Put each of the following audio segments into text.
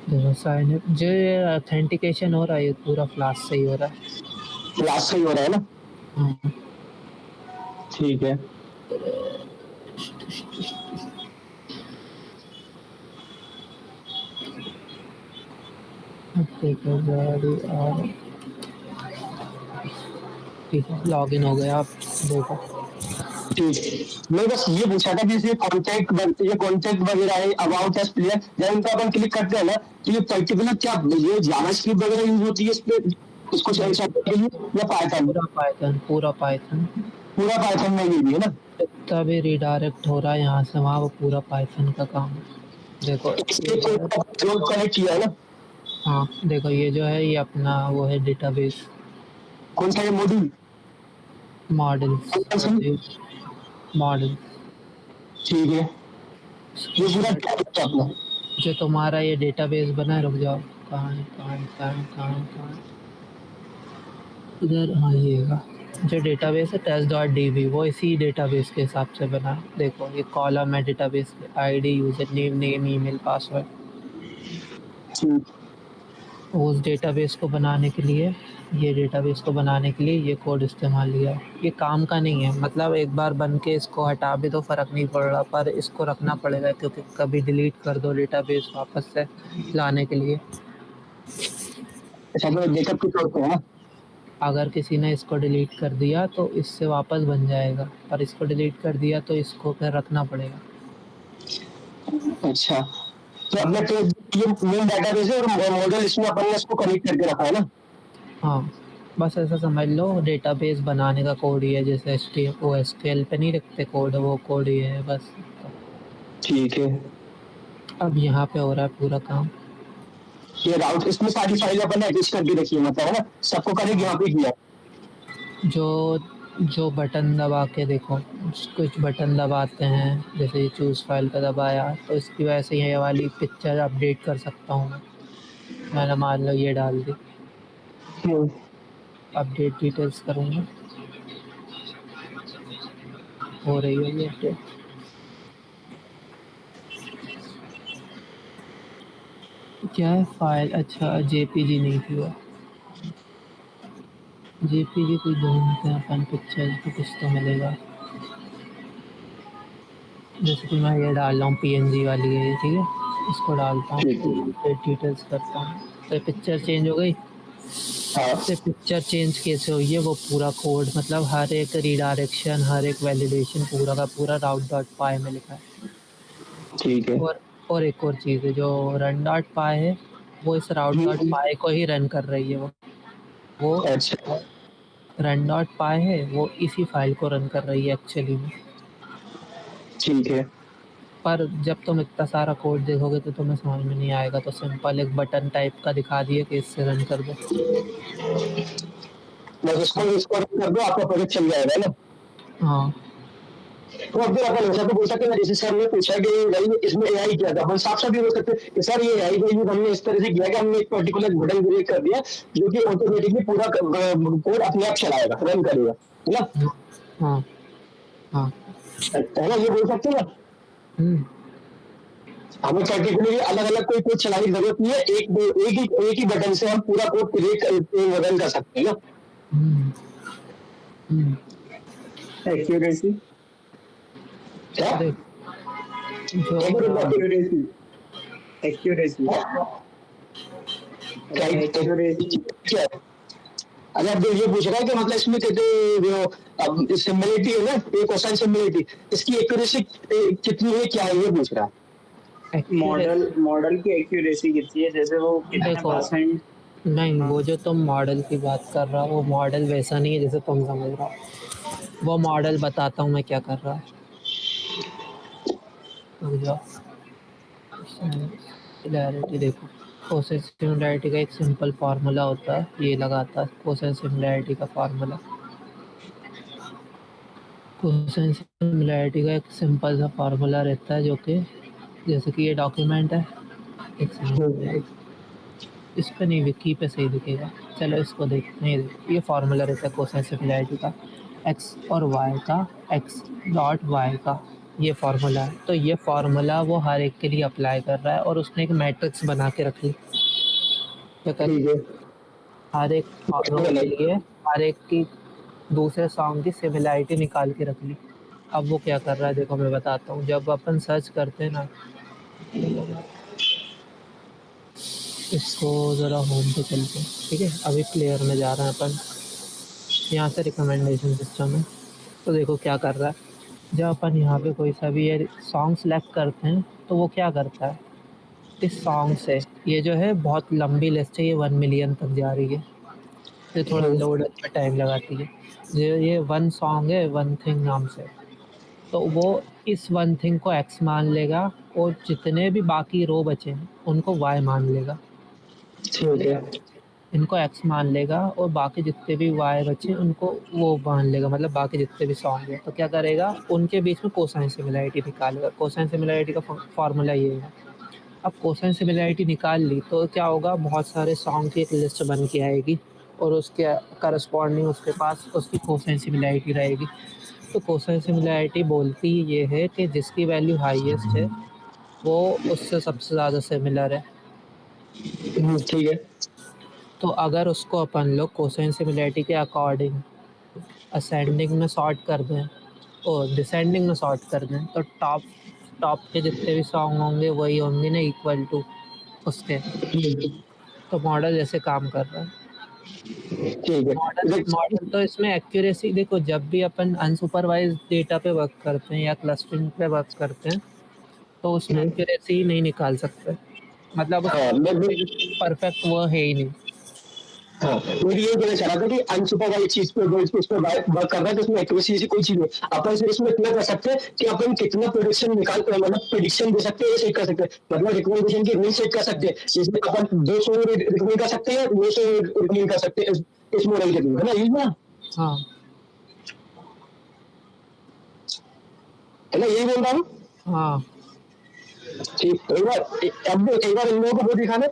देखो sign up जो ये ऑथेंटिकेशन हो रहा है, ये पूरा फ्लास्क से ही हो रहा है। लास्ट सही हो रहा है ना? हाँ। ठीक है। देखो गाड़ी और ठीक है, लॉग इन हो गया आप। देखो ठीक, मैं बस ये पूछा था कि ये कॉन्टेक्ट वगैरह है, अबाउट अस, प्लेयर, जब इन पर अपन क्लिक करते हैं ना, तो ये पर्टिकुलर क्या ये जावास्क्रिप्ट वगैरह यूज होती है इस पे, इसको नहीं, सेट करने के लिए, या पाइथन? पूरा पाइथन, पूरा पाइथन। पूरा पाइथन में ये भी है ना? जितना भी रिडायरेक्ट हो रहा है यहाँ से वहाँ, वो पूरा पाइथन का काम है। देखो इससे ये जो है, जो कनेक्ट किया है ना? हाँ देखो ये जो है, ये अपना वो है डेटाबेस कौन सा ये मॉड्यूल? मॉडल्स। मॉडल ठीक है, ये पूरा क्या है अपना? जो तुम्हारा ये डेटाबेस बना है, रुक जाओ, कहाँ है कहाँ है कहाँ है कहाँ है कहाँ है, इधर, हाँ ये है। जो डेटाबेस है test.db, वो इसी डेटाबेस के हिसाब से बना है। देखो ये कॉलम है डेटाबेस के, ID, user name, email, password. ठीक। उस डेटाबेस को बनाने के लिए, ये डेटाबेस को बनाने के लिए ये कोड इस्तेमाल किया है। ये काम का नहीं है, मतलब एक बार बन के इसको हटा भी तो फ़र्क नहीं पड़ रहा, पर इसको रखना पड़ेगा क्योंकि कभी डिलीट कर दो डेटाबेस वापस से लाने के लिए। अच्छा, तो बैकअप की तौर पे है ना? अगर किसी ने इसको डिलीट कर दिया तो इससे वापस बन जाएगा, पर इसको डिलीट कर दिया तो इसको फिर रखना पड़ेगा। अच्छा, तो अपने तो ये मेन डाटाबेस है और मॉडल इसमें अपन ने इसको कनेक्ट करके रखा है ना? हाँ, बस ऐसा समझ लो डेटाबेस बनाने का कोड ही है, जैसे एसक्यूएल पे नहीं लिखते कोड, वो कोड ही है बस। ठीक है। अब यहाँ पे हो रहा है पूरा काम। ये राउट, इसमें सारी फाइल अपन ने एटच करके रखी है, मतलब है ना, सबको कनेक्ट यहाँ पे किया। जो जो बटन दबा के देखो, कुछ बटन दबाते हैं, जैसे ये चूज़ फाइल का दबाया तो इसकी वजह से ये वाली पिक्चर अपडेट कर सकता हूँ मैं। मैंने मान लो ये डाल दी, हम्म, अपडेट डिटेल्स करूँगा, हो रही है ये अपडेट। क्या है फाइल, अच्छा जेपीजी नहीं थी वो, जेपीजी कोई ढूंढते हैं अपन, पिक्चर तो कुछ तो मिलेगा। जैसे कि मैं ये डाल रहा हूँ, पीएनजी वाली है ये, ठीक है, इसको डालता हूँ, ठीक है। अपडेट डिटेल्स करता हूँ, तो पिक्चर चेंज हो गई। हाँ। से पिक्चर चेंज कैसे हुई है, वो पूरा कोड, मतलब हर एक रीडायरेक्शन, हर एक वैलिडेशन पूरा का पूरा राउट डॉट पाई में लिखा है। ठीक है। और एक और चीज़ है, जो रन डॉट पाई है, वो इस राउट डॉट हम्म, पाई को ही रन कर रही है। वो अच्छा। रन डॉट पाई है, वो इसी फाइल को रन कर रही है एक्चुअली में। ठीक है। पर जब तुम इतना सारा कोड देखोगे तो तुम्हें समझ में नहीं आएगा, तो सिंपल एक बटन टाइप का दिखा दिए कि इससे रन कर दो। बस इसको इसको कर दो, आपका प्रोजेक्ट चल जाएगा ना? हाँ। तो अब फिर अपन ऐसा तो बोल सकते हैं, जैसे सर ने पूछा कि भाई इसमें एआई किया था, अपन साफ साफ ये बोल सकते हैं कि सर ये एआई का यूज हमने इस तरह से किया कि हमने एक पर्टिकुलर बटन क्रिएट कर दिया जो कि ऑटोमेटिकली पूरा कोड अपने आप चलाएगा, रन करेगा, है ना? हाँ। हाँ। है ना, ये बोल सकते हैं ना? हम्म। हमें पर्टिकुलरली अलग अलग कोई कोड चलाने की जरूरत नहीं है, एक ही बटन से हम पूरा कोड क्रिएट रन कर सकते हैं ना? हम्म। हम्म। एक्यूरेसी क्या? देख, जो एक्यूरेसी, एक्यूरेसी एक्यूरेसी क्या है? अरे अब ये पूछ रहा है कि मतलब इसमें कहते जो अब सिमिलरिटी है ना, एक क्वेश्चन सिमिलरिटी, इसकी एक्यूरेसी कितनी है, क्या है, ये पूछ रहा है। एक्यूरेट, मॉडल मॉडल की एक्यूरेसी कितनी है, जैसे वो कितने देखो, परसेंट? नहीं हाँ। वो जो तुम मॉडल की बात कर रहा हो, वो मॉडल वैसा नहीं है जैसे तुम समझ रहा हो। वो मॉडल बताता हूँ मैं क्या कर रहा है, रुक जाओ। सिमिलैरिटी देखो, कोसेस सिमिलैरिटी का एक सिंपल फार्मूला होता है, ये लगाता है कोसेस सिमिलैरिटी का फार्मूला। कोसेस सिमिलैरिटी का एक सिंपल सा फार्मूला रहता है, जो कि जैसे कि ये डॉक्यूमेंट है, एक सेकंड, इस पे नहीं, विकी पे सही दिखेगा, चलो इसको देखते हैं। ये फार्मूला रहता है कोसाइन सिमिलैरिटी का, एक्स और वाई का, एक्स डॉट वाई का ये फार्मूला है, तो ये फार्मूला वो हर एक के लिए अप्लाई कर रहा है और उसने एक मैट्रिक्स बना के रख ली। क्या कर ठीक है। हर एक रो के लिए हर एक की दूसरे सॉन्ग की सिमिलैरिटी निकाल के रख ली। अब वो क्या कर रहा है देखो मैं बताता हूँ। जब अपन सर्च करते हैं ना, इसको ज़रा होम पे चलते हैं, ठीक है। अभी प्लेयर में जा रहे हैं अपन, यहाँ से रिकमेंडेशन सिस्टम है। तो देखो क्या कर रहा है, जब अपन यहाँ पे कोई सा भी ये सॉन्ग सेलेक्ट करते हैं तो वो क्या करता है, इस सॉन्ग से ये जो है बहुत लंबी लिस्ट है, ये 1 मिलियन तक जा रही है, ये थोड़ा लोड में टाइम लगाती है। ये वन सॉन्ग है वन थिंग नाम से, तो वो इस वन थिंग को एक्स मान लेगा और जितने भी बाकी रो बचे हैं उनको वाई मान लेगा। ठीक है। इनको एक्स मान लेगा और बाकी जितने भी वाई बचे उनको वो मान लेगा, मतलब बाकी जितने भी सॉन्ग हैं। तो क्या करेगा, उनके बीच में कोसाइन सिमिलैरिटी निकालेगा। कोसाइन सिमिलैरिटी का फार्मूला ये है। अब कोसाइन सिमिलैरिटी निकाल ली तो क्या होगा, बहुत सारे सॉन्ग की एक लिस्ट बन के आएगी और उसके करस्पॉन्डिंग उसके पास उसकी कोसाइन सिमिलैरिटी रहेगी। तो कोसाइन सिमिलैरिटी बोलती ये है कि जिसकी वैल्यू हाईएस्ट है वो उससे सबसे ज़्यादा सिमिलर है। ठीक है। तो अगर उसको अपन लोग कोसाइन सिमिलैरिटी के अकॉर्डिंग असेंडिंग में सॉर्ट कर दें और डिसेंडिंग में सॉर्ट कर दें तो टॉप टॉप के जितने भी सॉन्ग होंगे वही होंगे ना इक्वल टू उसके। तो मॉडल ऐसे काम कर रहा है। ठीक है। देख, मॉडल तो इसमें एक्यूरेसी देखो, जब भी अपन अनसुपरवाइज डेटा पे वर्क करते हैं या क्लस्टरिंग पे वर्क करते हैं तो उसमें एक्यूरेसी नहीं निकाल सकते, मतलब हाँ मैं परफेक्ट वो है ही नहीं। हाँ मेरी ये कहना चाह रहा था कि अनसुपरवाइज चीज पे जो इस पे वर्क कर रहा है तो उसमें एक्यूरेसी ऐसी कोई चीज नहीं। अपन सिर्फ इसमें इतना कर सकते हैं कि अपन कितना प्रेडिक्शन निकाल मतलब प्रेडिक्शन दे सकते हैं, ये सेट कर सकते हैं, मतलब रिकमेंडेशन की रेंज सेट कर सकते हैं। जैसे अपन 200 रिकमेंड कर सकते हैं, 900 रिकमेंड कर सकते हैं इस मॉडल के थ्रू, है ना, यही ना? हाँ है ना, यही बोल रहा हूँ। हाँ। ठीक, एक बार इन लोगों को वो दिखाना।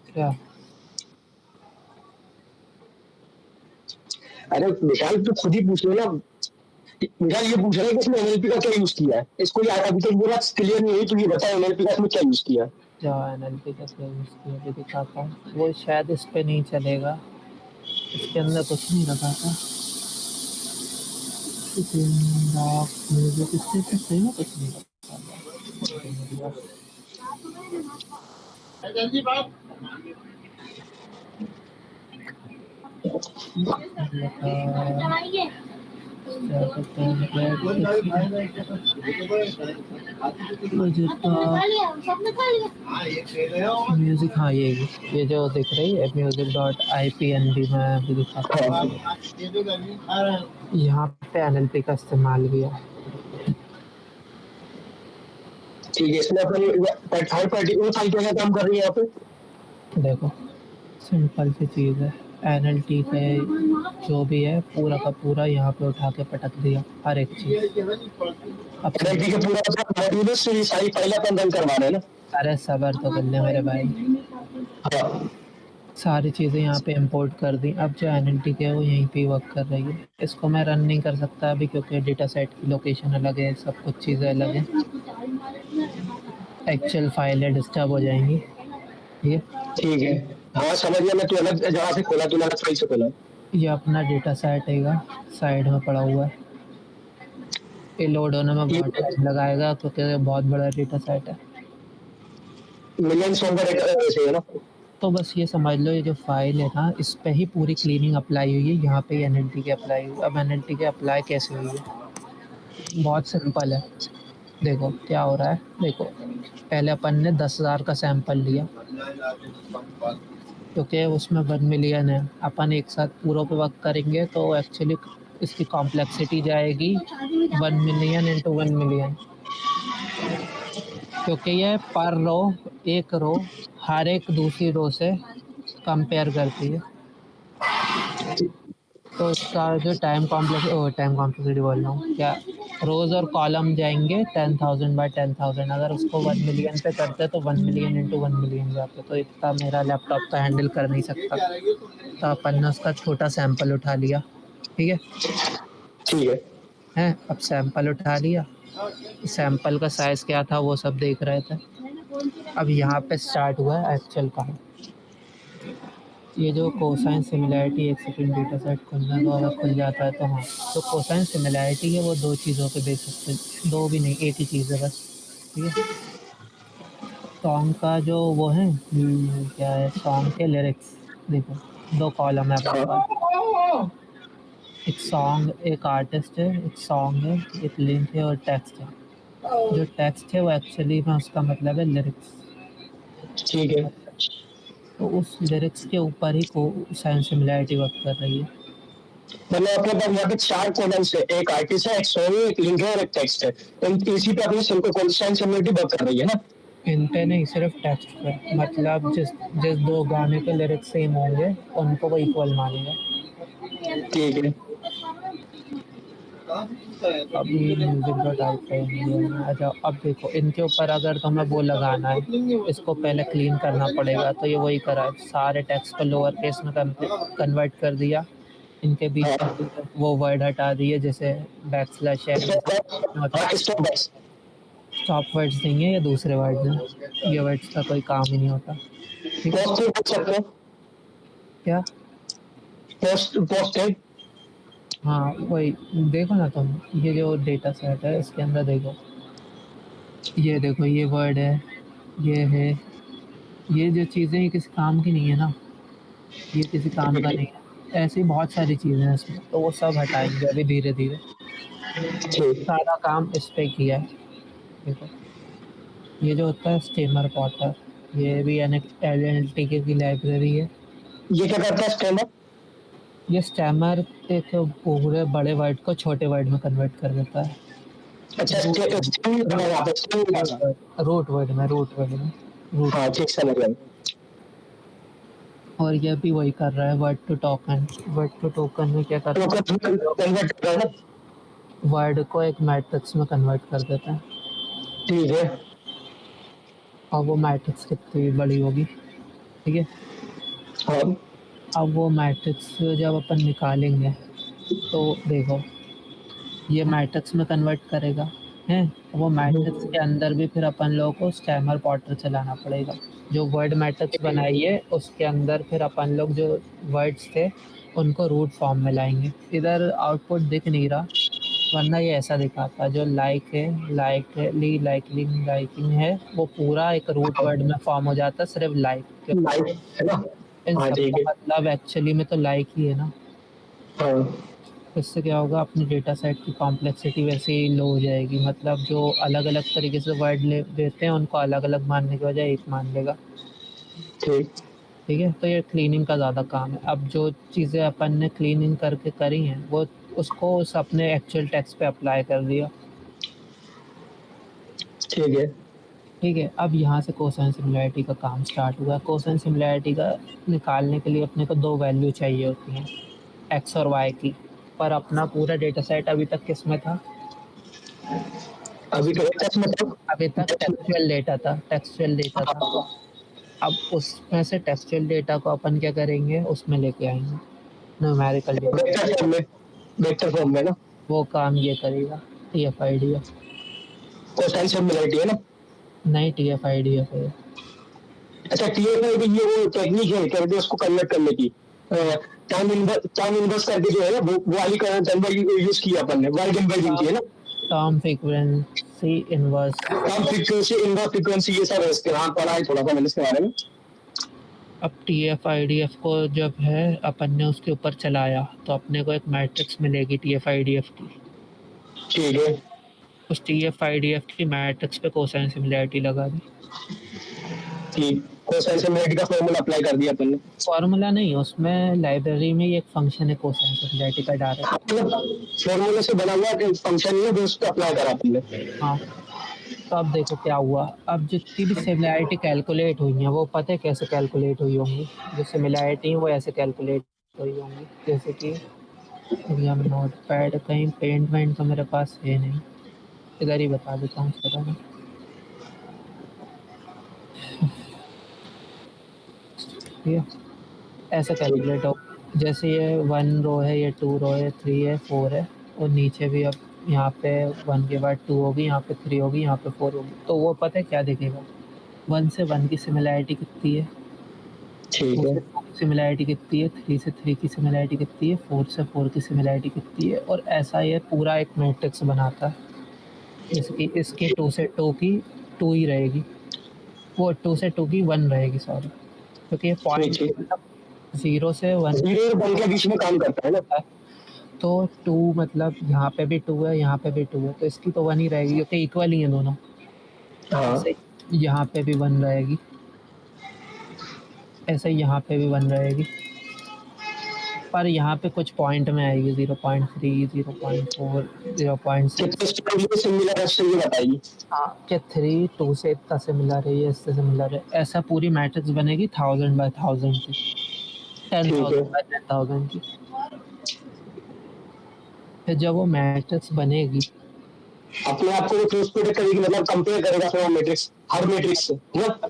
क्या? अरे विशाल तू खुद ही पूछ लो ना। विशाल ये पूछ रहा है कि इसमें एनएलपी का क्या यूज किया है, इसको यार अभी तक पूरा क्लियर नहीं है, तो ये बता एनएलपी का इसमें क्या यूज किया है। क्या एनएलपी का यूज़ किया भी दिखाता हूँ, वो शायद इस पे नहीं चलेगा, इसके अंदर कुछ नहीं रखा था। म्यूजिक इससे सही में कुछ नहीं रखा। म्यूजिक, हाँ ये जो दिख रही है music.ipnb में भी दिखाता हूँ। यहाँ पे एनएलपी का इस्तेमाल किया। ठीक है, इसमें अपन थर्ड पार्टी वो फाइल क्या काम कर रही है यहाँ पे। देखो सिंपल सी चीज़ है, एनएलटी पे जो भी है पूरा का पूरा यहाँ पे उठा के पटक दिया हर एक चीज़। अब एनएलपी के पूरा मॉड्यूल से सारी फाइल अपन रन करवाना है ना। अरे सबर तो कर ले मेरे भाई, हाँ सारी चीज़ें यहाँ पे इंपोर्ट कर दी। अब जो एनएलटी है वो यहीं पे वर्क कर रही है। इसको मैं रन नहीं कर सकता अभी क्योंकि डेटा सेट की लोकेशन अलग है, सब कुछ चीज़ें अलग हैं, एक्चुअल फाइलें डिस्टर्ब हो जाएंगी। ठीक है, हाँ समझ गया मैं, तू अलग जगह से खोला, तू अलग फाइल से खोला। ये अपना डेटा सेट है, साइड में पड़ा हुआ है, ये लोड होने में बहुत टाइम लगाएगा क्योंकि ये बहुत बड़ा डेटा सेट है। मिलियन सॉन्ग का डेटा वैसे है ना। तो बस ये समझ लो, ये जो फाइल है ना इस पे ही पूरी क्लीनिंग अप्लाई हुई है, यहाँ पे एनएलटी के अप्लाई हुई। अब एनएलटी के अप्लाई कैसे हुई है, बहुत सिंपल है। देखो क्या हो रहा है, देखो पहले अपन ने 10,000 का सैंपल लिया क्योंकि उसमें 1 मिलियन है। अपन एक साथ पूरा पे वर्क करेंगे तो एक्चुअली इसकी कॉम्प्लेक्सिटी जाएगी 1 मिलियन इंटू 1 मिलियन, क्योंकि ये पर रो एक रो हर एक दूसरी रो से कंपेयर करती है। तो इसका जो टाइम कॉम्प्लेक्सिटी बोल रहा हूँ क्या, रोज़ और कॉलम जाएंगे 10,000 बाय 10,000। अगर उसको 1 मिलियन पे करते तो 1 मिलियन इंटू 1 मिलियन जाते, तो इतना मेरा लैपटॉप तो हैंडल कर नहीं सकता। तो अपन ने उसका छोटा सैंपल उठा लिया, ठीक है। ठीक है। हैं अब सैंपल उठा लिया, सैंपल का साइज़ क्या था वो सब देख रहे थे। अब यहाँ पे स्टार्ट हुआ है एक्चुअल काम। ये जो कोसाइन सिमिलैरिटी, एक सेकंड डेटा सेट खुलना तो अगर खुल जाता है तो हाँ, तो कोसाइन सिमिलैरिटी है वो दो चीज़ों पे बेसिस पे, दो भी नहीं एक ही चीज़ है बस, ठीक है। सॉन्ग का जो वो है क्या है, सॉन्ग के लिरिक्स देखो, दो कॉलम है अपने पास, एक सॉन्ग, एक आर्टिस्ट है, एक सॉन्ग है, एक लिंक है और टेक्स्ट है। जो टेक्स्ट है वो एक्चुअली में उसका मतलब है लिरिक्स, ठीक है। तो उस लिरिक्स के ऊपर ही कोसाइन सिमिलैरिटी वर्क कर रही है। मतलब अपने पास यहाँ पे 4 कॉलम्स है, एक आर्टिस्ट है, एक सॉन्ग है, एक लिंक है और एक टेक्स्ट है। इसी पे अपनी सिंपल कोसाइन सिमिलरिटी वर्क कर रही है ना। इन पे नहीं, सिर्फ टेक्स्ट पे, मतलब जिस जिस दो गाने के लिरिक्स सेम होंगे उनको वो इक्वल मानेगा। ठीक है। अभी म्यूजिक का टाइप है। अच्छा अब देखो इनके ऊपर अगर तुम्हें वो लगाना है, इसको पहले क्लीन करना पड़ेगा, तो ये वही करा है, सारे टेक्स्ट को लोअर केस में कन्वर्ट कर दिया, इनके बीच हाँ में वो वर्ड हटा दिए जैसे बैक स्लैश है, स्टॉप बॉक्स। स्टॉप वर्ड्स नहीं है, ये दूसरे वर्ड हैं, ये वर्ड्स का कोई काम ही नहीं होता, ठीक है। पोस्ट बोल सकते हैं। क्या? पोस्ट है। हाँ वही, देखो ना तुम, ये जो डेटा सेट है इसके अंदर देखो, ये देखो ये वर्ड है, ये है, ये जो चीज़ें ये किसी काम की नहीं है ना, ये किसी काम का नहीं है, ऐसी बहुत सारी चीज़ें हैं इसमें, तो वो सब हटाएंगे अभी धीरे धीरे। ठीक। सारा काम इस पे किया है, देखो ये जो होता है स्टेमर पॉटर, ये भी NLTK की लाइब्रेरी है। ये क्या करता है स्टैंडअप? ये स्टैमर एक पूरे बड़े वर्ड को छोटे वर्ड में कन्वर्ट कर देता है, अच्छा स्टैंड बना यहाँ पे स्टैंड लगा। रूट वर्ड में रूट। हाँ ठीक समझ गया। और ये भी वही कर रहा है, वर्ड टू टोकन में क्या तो करता कन्वर्ट कर रहा है ना। है, वर्ड को एक मैट्रिक्स में कन्वर्ट कर देता है। ठीक है। और वो मैट्रिक्स कितनी बड़ी होगी, ठीक है। हाँ अब वो मैट्रिक्स जब अपन निकालेंगे तो देखो ये मैट्रिक्स में कन्वर्ट करेगा, हैं, वो मैट्रिक्स के अंदर भी फिर अपन लोगों को स्टैमर पॉटर चलाना पड़ेगा, जो वर्ड मैट्रिक्स बनाई है उसके अंदर फिर अपन लोग जो वर्ड्स थे उनको रूट फॉर्म में लाएंगे। इधर आउटपुट दिख नहीं रहा, वरना ये ऐसा दिखाता, जो लाइकली लाइकलिंग लाइकिंग है वो पूरा एक रूट वर्ड में फॉर्म हो जाता सिर्फ लाइक के ऊपर। लाइक है ना। इन हाँ सब ठीक का है। मतलब एक्चुअली में तो लाइक ही है ना। हाँ इससे क्या होगा, अपनी डेटा सेट की कॉम्प्लेक्सिटी वैसे ही लो हो जाएगी, मतलब जो अलग अलग तरीके से वर्ड ले देते हैं उनको अलग अलग मानने की बजाय एक मान लेगा, ठीक। ठीक है। तो ये क्लीनिंग का ज़्यादा काम है। अब जो चीज़ें अपन ने क्लीनिंग करके करी हैं वो उसको उस अपने एक्चुअल टेक्स्ट पे अप्लाई कर दिया, ठीक है। ठीक है। अब यहाँ से कोसाइन सिमिलैरिटी का काम स्टार्ट हुआ। कोसाइन सिमिलैरिटी का निकालने के लिए अपने को दो वैल्यू चाहिए होती हैं, एक्स और वाई की, पर अपना पूरा डेटा सेट अभी तक किस में था, अभी तो टेक्स्ट मतलब अभी तक टेक्सचुअल डेटा था। अब उसमें से टेक्सचुअल डेटा को अपन क्या करेंगे, उसमें लेके आएंगे न्यूमेरिकल डेटा, वेक्टर फॉर्म में, वेक्टर फॉर्म में ना। वो काम ये करेगा TF-IDF, कोसाइन सिमिलरिटी है ना। नहीं TF-IDF है। अच्छा टीएफआई की ये वो टेक्निक है कहते हैं उसको कन्वर्ट करने की। टाइम इनवर्स करके जो है ना वो वाली कन्वर्ट यूज किया अपन ने, वर्ड इनवर्जिंग की है ना। Term frequency inverse. Time frequency inverse frequency ये सब है इसके, हाँ पढ़ा है थोड़ा सा मैंने इसके बारे में। अब TF-IDF को जब है अपन ने उसके ऊपर चलाया तो अपने को एक मैट्रिक्स मिलेगी TF-IDF की, ठीक है। उस TF-IDF की मैट्रिक्स पे कोसाइन सिमिलैरिटी लगा दी। ठीक, कोसाइन सिमिलरिटी का फॉर्मूला अप्लाई कर दिया अपन ने। फॉर्मूला नहीं, उसमें लाइब्रेरी में ही एक फंक्शन है कोसाइन सिमिलैरिटी का डायरेक्ट। मतलब फॉर्मूले से बना हुआ फंक्शन ही है जो उसको अप्लाई करा अपन ने। हाँ, तो अब देखो क्या हुआ, अब जितनी भी सिमिलैरिटी कैलकुलेट हुई हैं वो पता है कैसे कैलकुलेट हुई होंगी, जो सिमिलैरिटी हैं वो ऐसे कैलकुलेट हुई होंगी, जैसे कि या नोट पैड, कहीं पेंट वेंट तो मेरे पास है नहीं, इधर ही बता देता हूँ चलो मैं, ठीक है। ऐसे कैलकुलेट हो, जैसे ये 1 रो है, ये 2 रो है, 3 है, 4 है, और नीचे भी अब यहाँ पे 1 के बाद 2 होगी, यहाँ पे 3 होगी, यहाँ पे 4 होगी, तो वो पता है क्या दिखेगा, 1 से 1 की सिमिलैरिटी कितनी है, ठीक 2 है से 2 की सिमिलैरिटी कितनी है, 3 से 3 की सिमिलैरिटी कितनी है, 4 से 4 की सिमिलैरिटी कितनी है, और ऐसा ये पूरा एक मैट्रिक्स बनाता है। इसकी 2 से 2 की 2 ही रहेगी, वो 2 से 2 की 1 रहेगी, सॉरी, क्योंकि ये पॉइंट ठीक मतलब 0 से 1 जीरो और वन के बीच में काम करता है ना। है, तो 2 मतलब यहाँ पे भी 2 है, यहाँ पे भी 2 है, तो इसकी तो 1 ही रहेगी क्योंकि इक्वल ही है दोनों। हाँ ऐसे ही यहाँ पे भी 1 रहेगी, ऐसे ही यहाँ पे भी 1 रहेगी, पर यहाँ पे कुछ पॉइंट में आएगी 0.3, 0.4, 0.6। कितने स्टूडेंट सिमिलर है उससे ये बताइए। हाँ, कि 3 2 से इतना सिमिलर है, ये इससे सिमिलर है, ऐसा पूरी मैट्रिक्स बनेगी 1000 बाय 1000 की, ठीक 10,000 है बाय 10,000 की। फिर जब वो मैट्रिक्स बनेगी, अपने आप को वो क्रॉस प्रोडक्ट करेगी, मतलब कंपेयर करेगा फिर वो मैट्रिक्स हर मैट्रिक्स से है ना।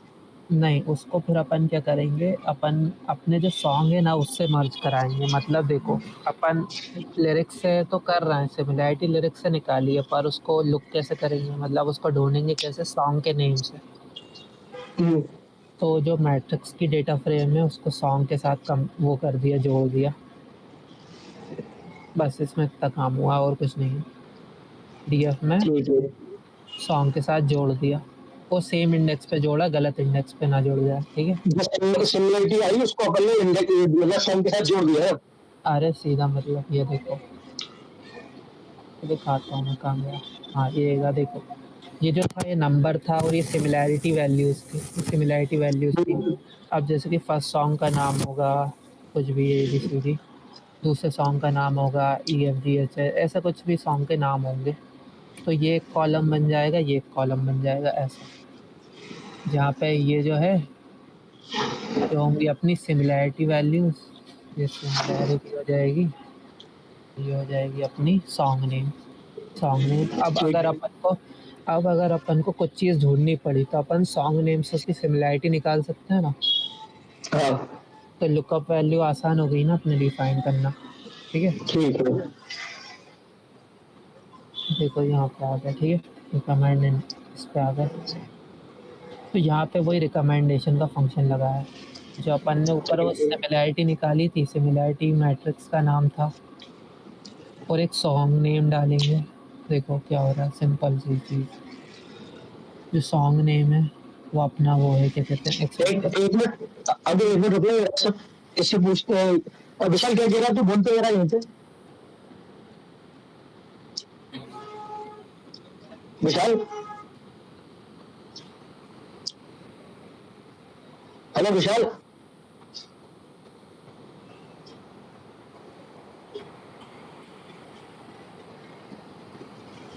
नहीं, उसको फिर अपन क्या करेंगे, अपन अपने जो सॉन्ग है ना उससे मर्ज कराएंगे। मतलब देखो, अपन लिरिक्स से तो कर रहे हैं, सिमिलैरिटी लिरिक्स से निकाली है, पर उसको लुक कैसे करेंगे, मतलब उसको ढूंढेंगे कैसे, सॉन्ग के नेम से। हम्म, तो जो मैट्रिक्स की डेटा फ्रेम है उसको सॉन्ग के साथ कम वो कर दिया, जोड़ दिया, बस इसमें इतना काम हुआ और कुछ नहीं है। डीएफ में ठीक है सॉन्ग के साथ जोड़ दिया, वो सेम इंडेक्स पे जोड़ा, गलत इंडेक्स पे ना जुड़ जाए, ठीक है। बस सिमिलरिटी आई उसको अपन ने इंडेक्स मतलब सम के साथ जोड़ दिया है। अरे सीधा मतलब ये देखो, दिखाता हूँ मैं कहाँ गया। हाँ, ये देखो, ये जो था ये नंबर था और ये सिमिलैरिटी वैल्यूज़ थी, सिमिलैरिटी वैल्यूज़ थी। अब जैसे कि फर्स्ट सॉन्ग का नाम होगा कुछ भी ABCD, दूसरे सॉन्ग का नाम होगा EFGH, ऐसा कुछ भी सॉन्ग के नाम होंगे, तो ये एक कॉलम बन जाएगा, ये एक कॉलम बन जाएगा ऐसा, जहाँ पे ये जो है जो होंगी अपनी सिमिलैरिटी वैल्यूज़, ये सिमिलैरिटी हो जाएगी, ये हो जाएगी अपनी सॉन्ग नेम, सॉन्ग नेम। अब अगर अपन को कुछ चीज़ ढूँढनी पड़ी तो अपन सॉन्ग नेम से उसकी सिमिलैरिटी निकाल सकते हैं ना, हाँ तो लुकअप वैल्यू आसान हो गई ना अपने डिफाइन करना, ठीक है। ठीक है देखो यहाँ पे आ गया, ठीक है, रिकमेंड इस पे आ गया, तो यहाँ पे वही रिकमेंडेशन का फंक्शन लगा है, जो अपन ने ऊपर वो सिमिलैरिटी निकाली थी, सिमिलैरिटी मैट्रिक्स का नाम था, और एक सॉन्ग नेम डालेंगे। देखो क्या हो रहा है, सिंपल सी चीज़, जो सॉन्ग नेम है वो अपना वो है, क्या कहते हैं, एक मिनट अभी एक मिनट रुको सब इससे पूछते हैं। और विशाल क्या कह रहा है, तू बोलते रहा यहीं पे। विशाल हेलो विशाल।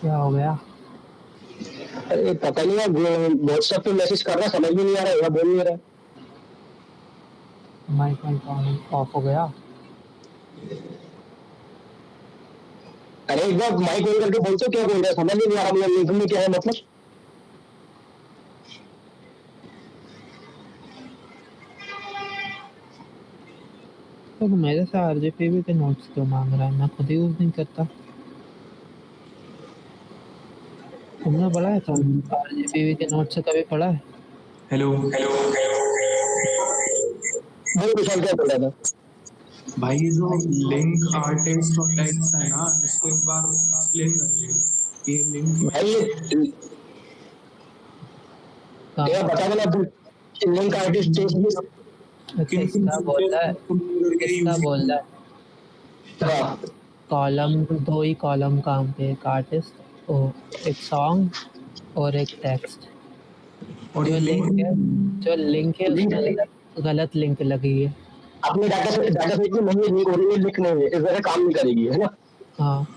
क्या हो गया। अरे पता नहीं यार, व्हाट्सएप पे मैसेज कर रहा समझ में नहीं आ रहा है, बोल नहीं रहा। माइक ऑफ हो गया। अरे एक बार माइक ऑन करके बोलते क्या बोल रहा है, समझ ही नहीं आ रहा मुझे लिंक में क्या है मतलब। तो मेरे से RGPV के नोट्स क्यों मांग रहा है, मैं खुद ही यूज़ नहीं करता। तुमने पढ़ा है, तुम RGPV के नोट्स से कभी पढ़ा है। हेलो भाई विशाल क्या बोल रहा था। भाई, ये जो लिंक आर्टिस्ट और टेक्स्ट है ना, इसको एक बार एक्सप्लेन कर दे। ये लिंक की भाई ये कहाँ बता देना तू, लिंक आर्टिस्ट अच्छा, किन किन इसका बोल फीचर्स रहा है, को करके इसका यूज बोल रहा है, हाँ कॉलम 2 ही कॉलम काम पे, एक आर्टिस्ट और एक सॉन्ग और एक टेक्स्ट। और जो ये लिंक है, जो लिंक है लिंक उसमें गलत लिंक लगी है। अपने डाटा सेट में नहीं है, लिंक ओरिजिनल लिंक नहीं है, इस वजह काम नहीं करेगी है ना। हाँ,